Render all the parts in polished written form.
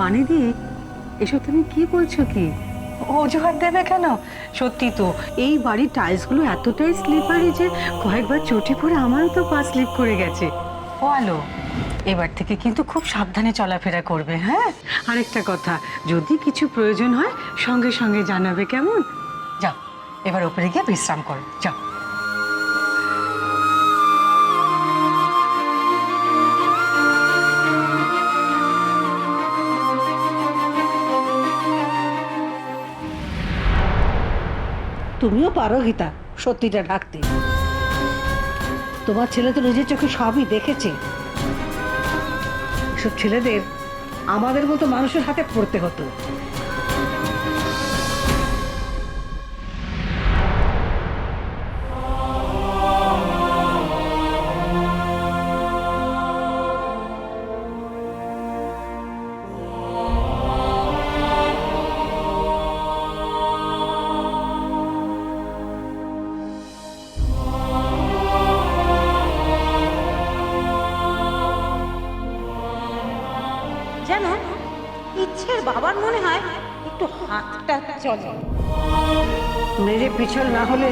বানিদি, এসব তুমি কি বলছো? কি অজুহাত দেবে কেন? সত্যি তো এই বাড়ির টাইলসগুলো এতটাই স্লিপারি যে কয়েকবার চটি পড়ে আমারও তো পা স্লিপ করে গেছে। ও আলো, এবার থেকে কিন্তু খুব সাবধানে চলাফেরা করবে, হ্যাঁ? আরেকটা কথা, যদি কিছু প্রয়োজন হয় সঙ্গে সঙ্গে জানাবে, কেমন? যাও, এবার ওপরে গিয়ে বিশ্রাম করো, যাও। তুমিও পারো গীতা সত্যিটা ঢাকতে। তোমার ছেলে তো নিজের চোখে সবই দেখেছে। সব ছেলেদের আমাদের মতো মানুষের হাতে পড়তে হতো। যেন ইচ্ছের বাবার মনে হয় একটু হাতটা চলে। মেরে পিছল না হলে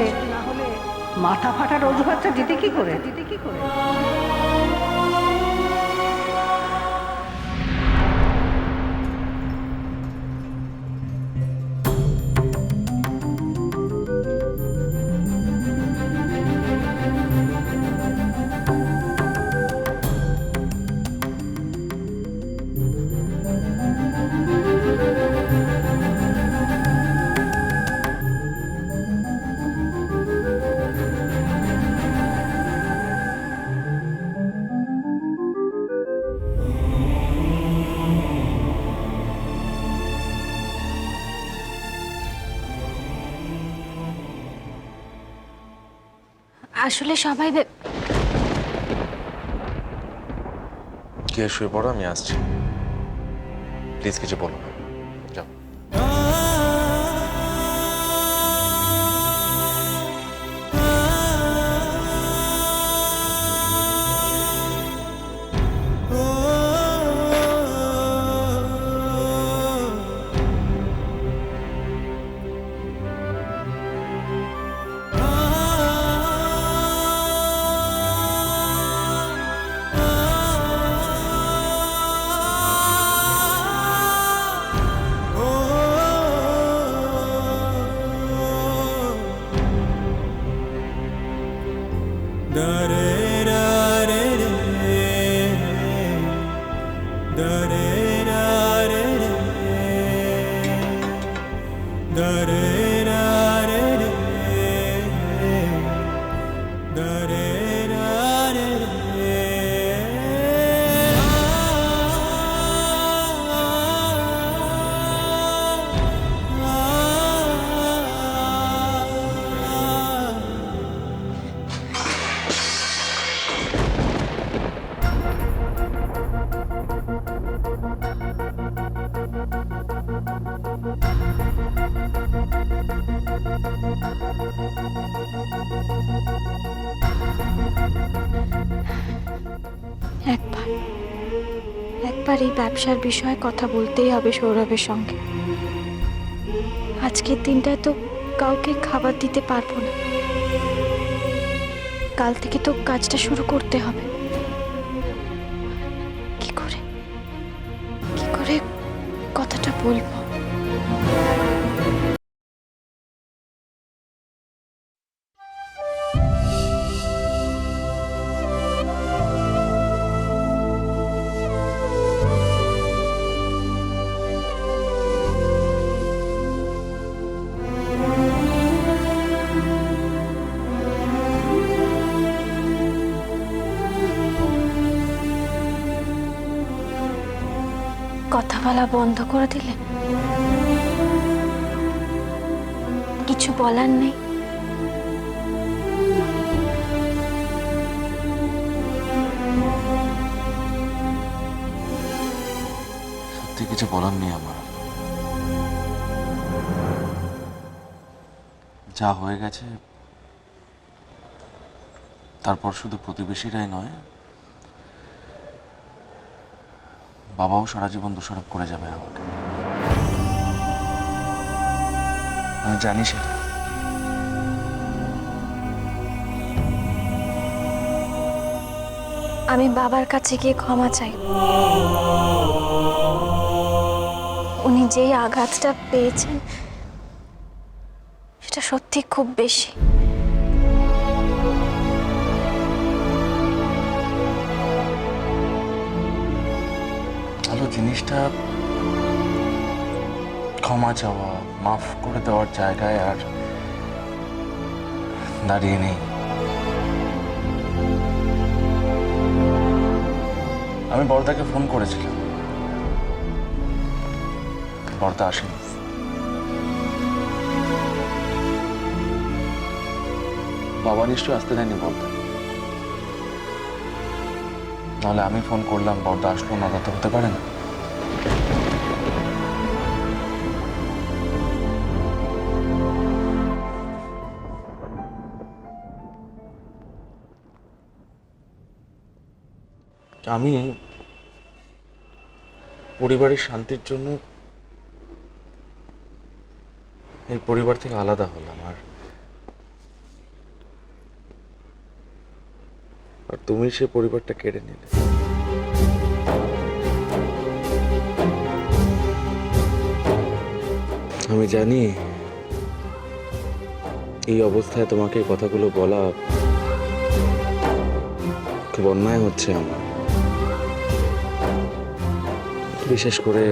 মাথা ফাটার অজুহাতটা দিতে কি করে? আসলে সবাই গিয়ে শুয়ে পড়ো, আমি আসছি। প্লিজ কিছু বলো না, যাও। একবার এই ব্যবসার বিষয়ে কথা বলতেই হবে সৌরভের সঙ্গে। আজকের দিনটায় তো কাউকে খাবার দিতে পারবো না, কাল থেকে তো কাজটা শুরু করতে হবে। কি করে কথাটা বলবো? কথা বলা বন্ধ করে দিলে? কিছু বলার নেই? সত্যি কিছু বলার নেই আমার। যা হয়ে গেছে, তারপর শুধু প্রতিবেশীরাই নয়, বাবাও সারা জীবন দোষারোপ করে যাবে আমাকে। আমি জানি সেটা। আমি বাবার কাছে গিয়ে ক্ষমা চাই। উনি যেই আঘাতটা পেয়েছেন সেটা সত্যি খুব বেশি। ভালো জিনিসটা ক্ষমা চাওয়া, মাফ করে দেওয়ার জায়গায় আর দাঁড়িয়ে নেই। আমি বড়দাকে ফোন করেছিলাম, বড়দা আসেনি। বাবা নিশ্চয়ই আসতে দেয়নি বড়দা, নাহলে আমি ফোন করলাম বড়দা আসলো না, তা তো হতে পারে না। আমি পরিবারের শান্তির জন্য এই পরিবার থেকে আলাদা হলাম, আর তুমি সে পরিবারটা কেড়ে নিলে। আমি জানি এই অবস্থায় তোমাকে এই কথাগুলো বলা খুব অন্যায় হচ্ছে আমার, বিশেষ করে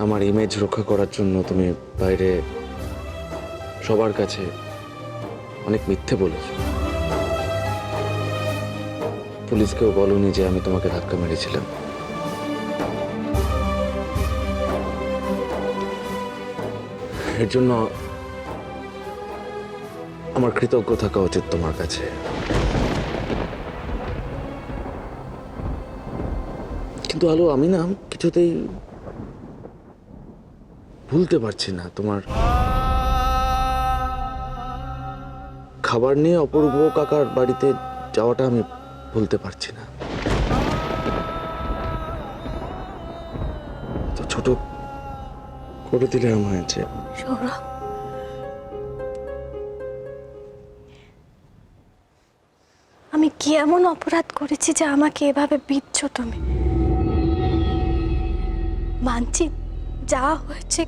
আমার ইমেজ রক্ষা করার জন্য তুমি বাইরে সবার কাছে অনেক মিথ্যে বলেছো। পুলিশকেও বলনি যে আমি তোমাকে ধাক্কা মেরেছিলাম। এর জন্য আমার কৃতজ্ঞ থাকা উচিত তোমার কাছে। কিন্তু আলো, আমি না কিছুতেই ভুলতে পারছি না তোমার খাবার নিয়ে অপূর্ব কাকার বাড়িতে যাওয়াটা আমি ভুলতে পারছি না। তো ছোট করে দিলে আমায় যে সৌরভ, আমি কি এমন অপরাধ করেছি যে আমাকে এভাবে বিচ্ছ তুমি? মানছি যা হয়েছে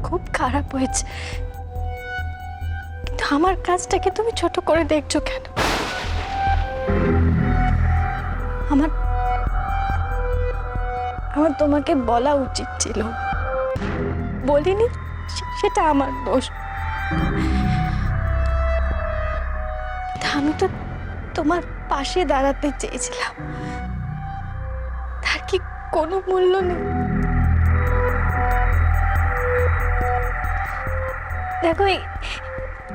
খুব খারাপ হয়েছে, কিন্তু আমার কাজটাকে তুমি ছোট করে দেখছো কেন? আমার আমার তোমাকে বলা উচিত ছিল, বলিনি, সেটা আমার দোষ। আমি তো তোমার পাশে দাঁড়াতে চেয়েছিলাম, তার কি কোনো মূল্য নেই? দেখো,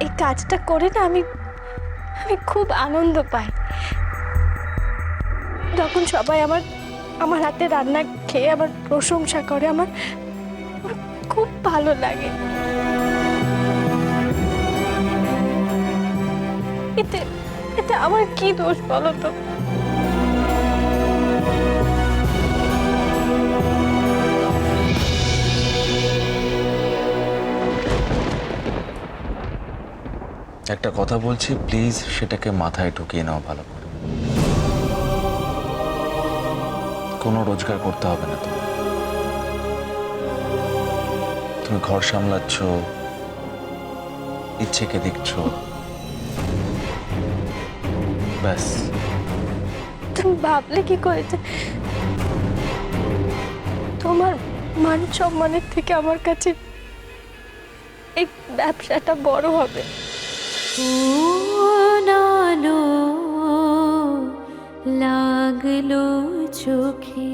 এই কাজটা করে না আমি খুব আনন্দ পাই। যখন সবাই আমার হাতে রান্না খেয়ে আমার প্রশংসা করে, আমার খুব ভালো লাগে। এতে আমার কি দোষ বলো তো? একটা কথা বলছি, প্লিজ সেটাকে মাথায় ঢুকিয়ে নাও ভালো করে। কোনো রোজগার করতে হবে না তোমার। তুমি ঘর সামলাচ্ছ, ইচ্ছেকে দেখছো, ব্যাস। তুমি ভাবলে কি করে যে তোমার মান সম্মানের থেকে আমার কাছে এই ব্যবসাটা বড় হবে? লাগলো চোখে